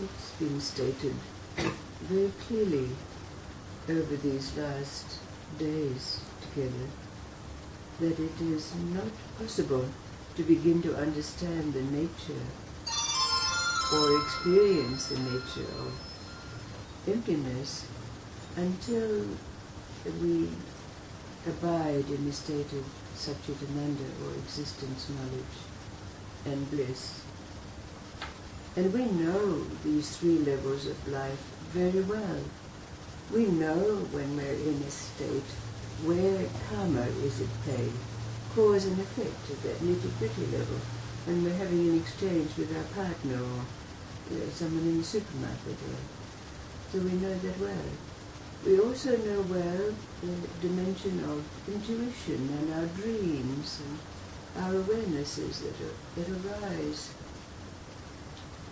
It's been stated very clearly over these last days together that it is not possible to begin to understand the nature or experience the nature of emptiness until we abide in the state of Satchitananda, or existence, knowledge, and bliss. And we know these three levels of life very well. We know when we're in a state where karma is at play, cause and effect at that nitty-gritty level, when we're having an exchange with our partner or someone in the supermarket. So we know that well. We also know well the dimension of intuition and our dreams and our awarenesses that arise.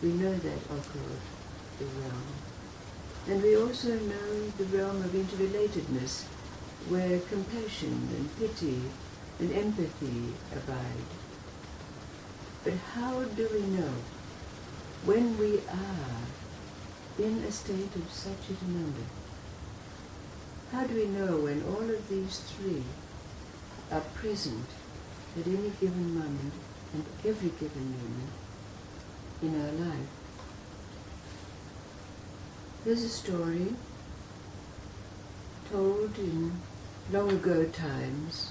We know that occult, the realm. And we also know the realm of interrelatedness, where compassion and pity and empathy abide. But how do we know when we are in a state of Satchitananda? How do we know when all of these three are present at any given moment and every given moment in our life? There's a story told in long ago times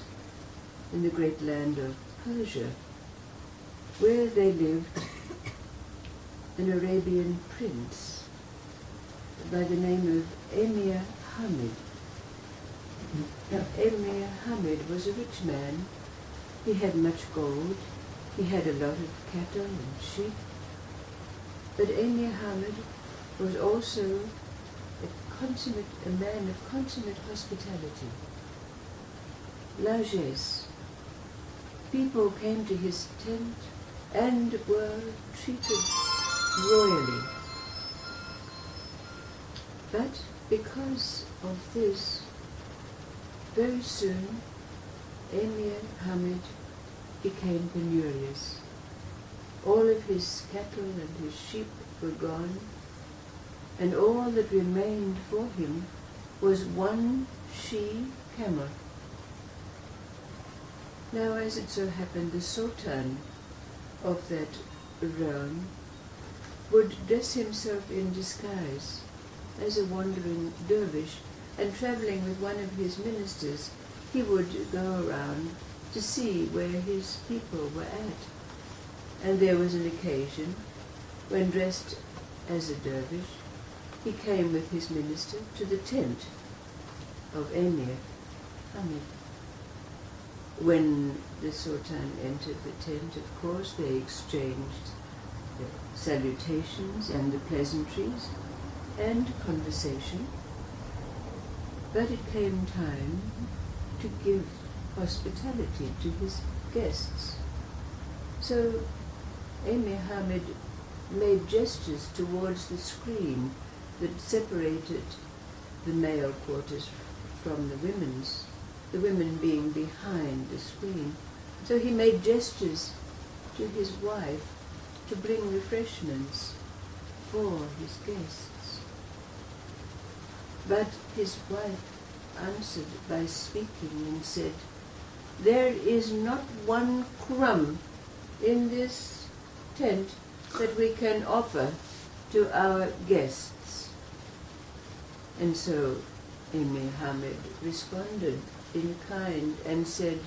in the great land of Persia, where there lived an Arabian prince by the name of Emir Hamid. Now, Emir Hamid was a rich man. He had much gold. He had a lot of cattle and sheep. But Emir Hamid was also a man of consummate hospitality. Largesse. People came to his tent and were treated royally. But because of this, very soon Emir Hamid became penurious. All of his cattle and his sheep were gone, and all that remained for him was one she-camel. Now, as it so happened, the Sultan of that realm would dress himself in disguise as a wandering dervish, and travelling with one of his ministers, he would go around to see where his people were at. And there was an occasion when, dressed as a dervish, he came with his minister to the tent of Emir Hamid. When the Sultan entered the tent, of course, they exchanged the salutations and the pleasantries and conversation. But it came time to give hospitality to his guests. So Emir Hamid made gestures towards the screen that separated the male quarters from the women's, the women being behind the screen. So he made gestures to his wife to bring refreshments for his guests. But his wife answered by speaking and said, "There is not one crumb in this tent that we can offer to our guests." And so Emir Hamid responded in kind and said,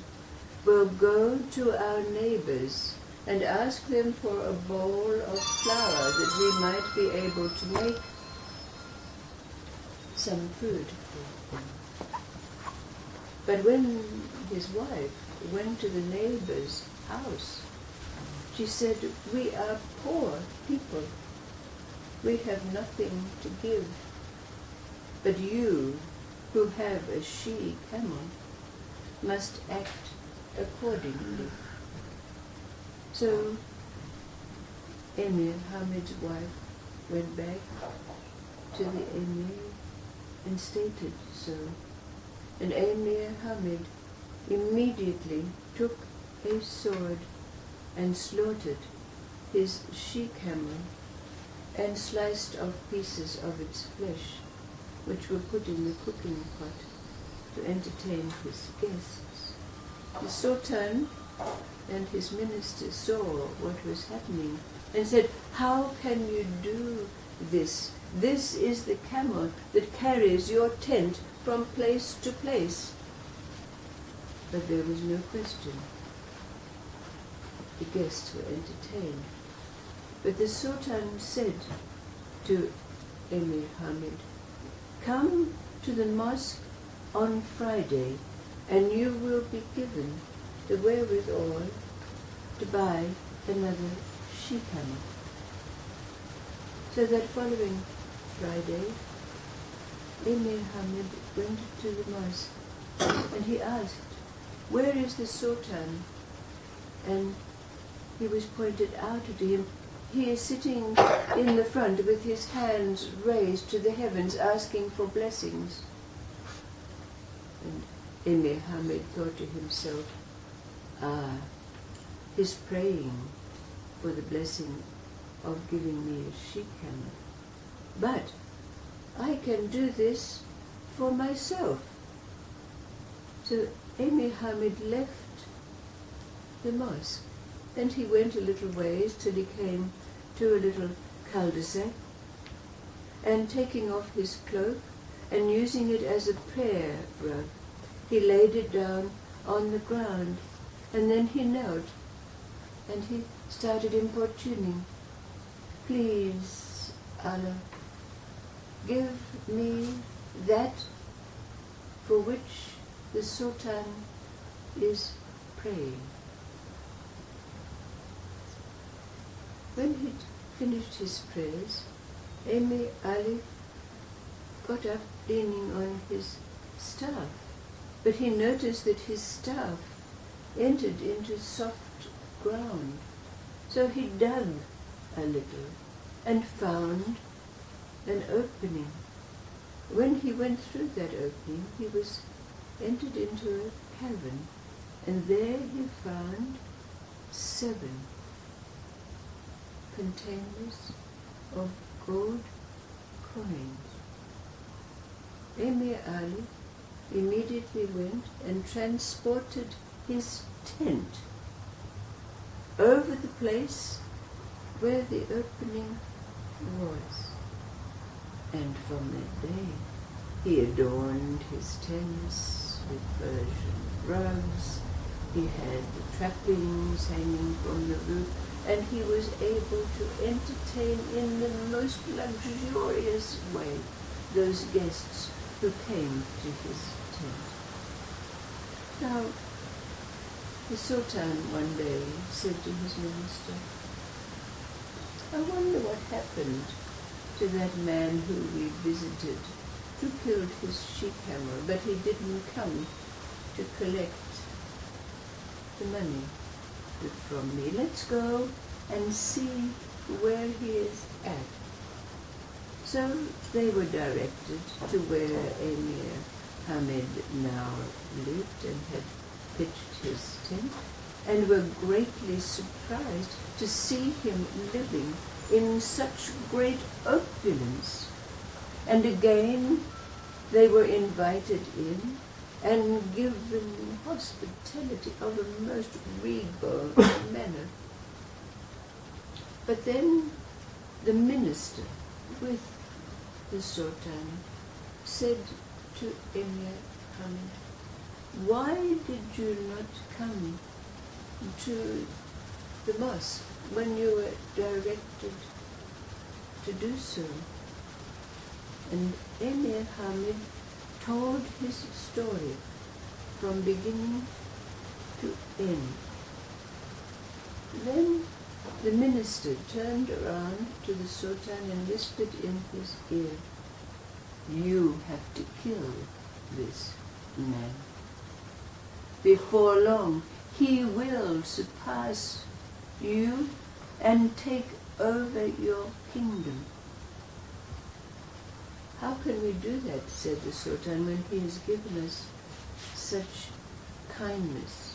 "We'll go to our neighbors and ask them for a bowl of flour that we might be able to make some food for them." But when his wife went to the neighbor's house, she said, "We are poor people. We have nothing to give. But you, who have a she-camel, must act accordingly." So Emir Hamid's wife went back to the Emir and stated so. And Emir Hamid immediately took a sword and slaughtered his she-camel and sliced off pieces of its flesh, which were put in the cooking pot to entertain his guests. The Sultan and his minister saw what was happening and said, "How can you do this? This is the camel that carries your tent from place to place." But there was no question. The guests were entertained. But the Sultan said to Emir Hamid, "Come to the mosque on Friday and you will be given the wherewithal to buy another she-camel." So that following Friday, Emir Hamid went to the mosque and he asked, "Where is the Sultan?" And he was pointed out to him. He is sitting in the front with his hands raised to the heavens, asking for blessings. And Emir Hamid thought to himself, he's praying for the blessing of giving me a she-camel. But I can do this for myself. So Emir Hamid left the mosque, and he went a little ways till he came to a little cul-de-sac, and taking off his cloak and using it as a prayer rug, he laid it down on the ground, and then he knelt and he started importuning, "Please, Allah, give me that for which the Sultan is praying." When he'd finished his prayers, Emir Ali got up leaning on his staff, but he noticed that his staff entered into soft ground. So he dug a little and found an opening. When he went through that opening, he was entered into a cavern, and there he found 7 containers of gold coins. Emir Ali immediately went and transported his tent over the place where the opening was. And from that day, he adorned his tents with Persian rugs. He had the trappings hanging from the roof, and he was able to entertain in the most luxurious way those guests who came to his tent. Now, the Sultan one day said to his minister, "I wonder what happened to that man who we visited, who killed his she-camel, but he didn't come to collect the money from me. Let's go and see where he is at." So they were directed to where Emir Hamid now lived and had pitched his tent, and were greatly surprised to see him living in such great opulence. And again they were invited in and given hospitality of a most regal manner. But then the minister with the Sultan said to Emir Hamid, "Why did you not come to the mosque when you were directed to do so?" And Emir Hamid told his story from beginning to end. Then the minister turned around to the Sultan and whispered in his ear, "You have to kill this man. Before long, he will surpass you and take over your kingdom." "How can we do that," said the Sultan, "when he has given us such kindness?"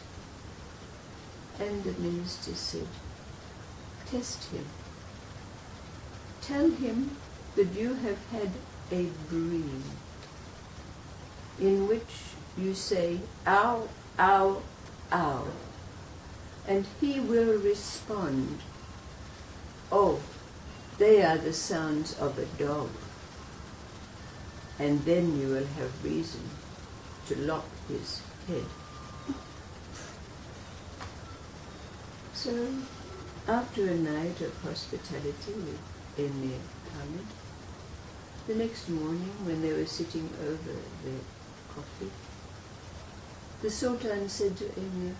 And the minister said, "Test him. tell him that you have had a dream in which you say, ow, ow, ow, and he will respond, oh, they are the sounds of a dog. And then you will have reason to lock his head. So, after a night of hospitality with Emir Hamid, the next morning when they were sitting over their coffee, the Sultan said to Emir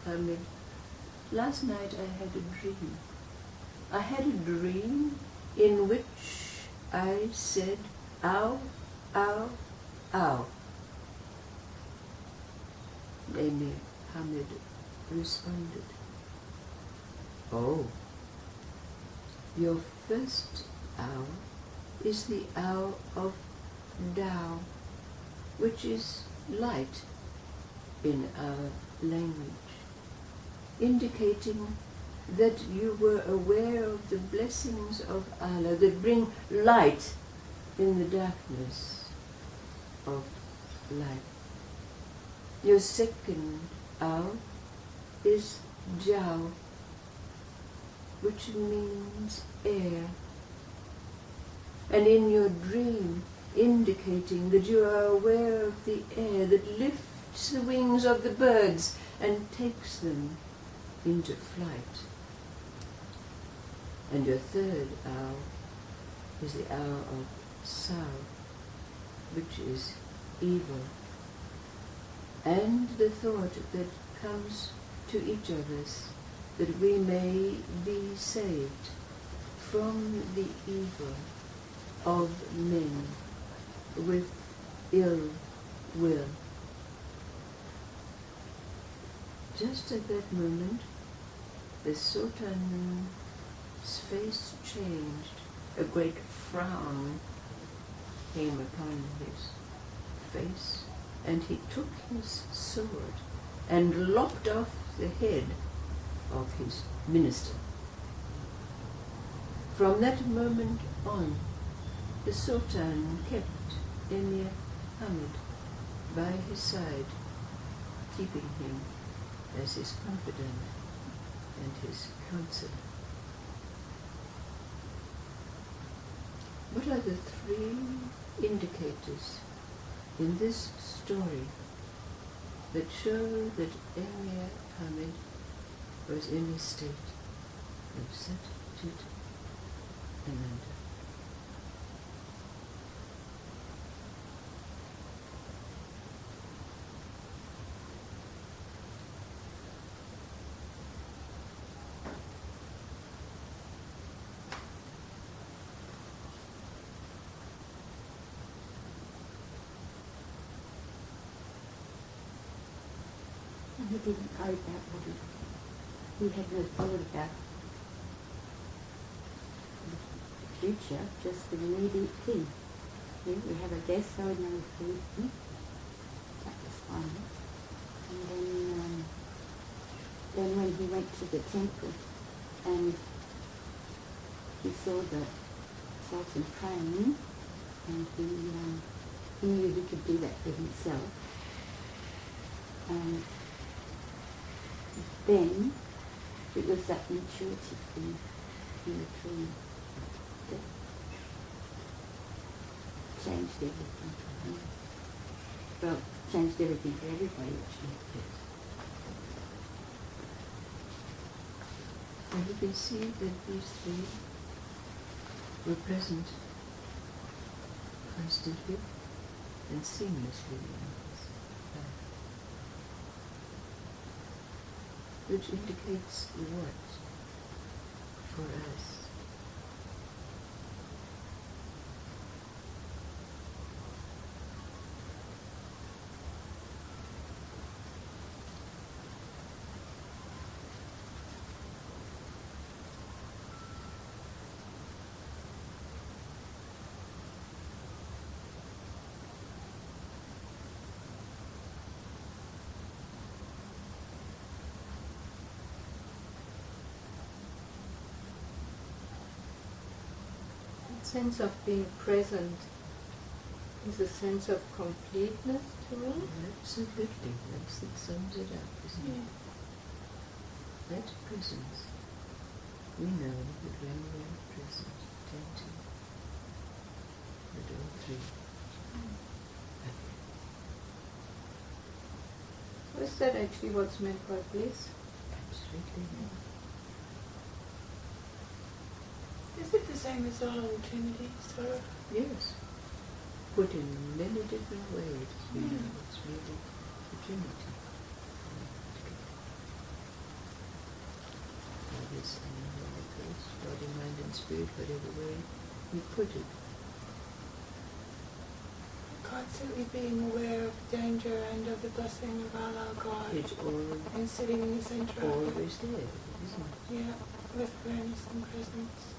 Hamid, last night I had a dream. I had a dream in which I said, ow, ow, ow. Emir Hamid responded, oh, your first ow is the ow of Tao, which is light in our language, indicating that you were aware of the blessings of Allah that bring light in the darkness of life. Your second ow is Jiao, which means air, and in your dream indicating that you are aware of the air that lifts the wings of the birds and takes them into flight. And your third ow is the ow of Sao, which is evil, and the thought that comes to each of us that we may be saved from the evil of men with ill will. Just at that moment, the Sultan's face changed. A great frown came upon his face, and he took his sword and lopped off the head of his minister. From that moment on, the Sultan kept Emir Hamid by his side, keeping him as his confidant and his counselor. What are the three indicators in this story that show that Emir Hamid was in a state of Sat Chit Ananda? He didn't know about what he had no thought about the future, just the immediate thing. Yeah, we have a guest, so no food. That was fine. And then when he went to the temple and he saw the Sultan praying, and he knew he could do that for himself. And then it was that intuitive thing in the dream that changed everything for him. Well, changed everything for everybody, actually. And you can see that these three were present constantly and seamlessly in his life, which indicates what for us? sense of being present is a sense of completeness to me. Absolutely, that sums it up, isn't it? That presence, we know that when we are present, attentive, that all three happen. So is that actually what's meant by bliss? Absolutely, yeah. Is it the same as all in Trinity, sort of? Yes. Put in many different ways, you know, it's really the Trinity. God is in the Holy Ghost, body, mind and spirit, whatever way you put it. Constantly being aware of danger and of the blessing of Allah, God, It's and sitting in the center of it. always there, isn't it? Yeah, with awareness and presence.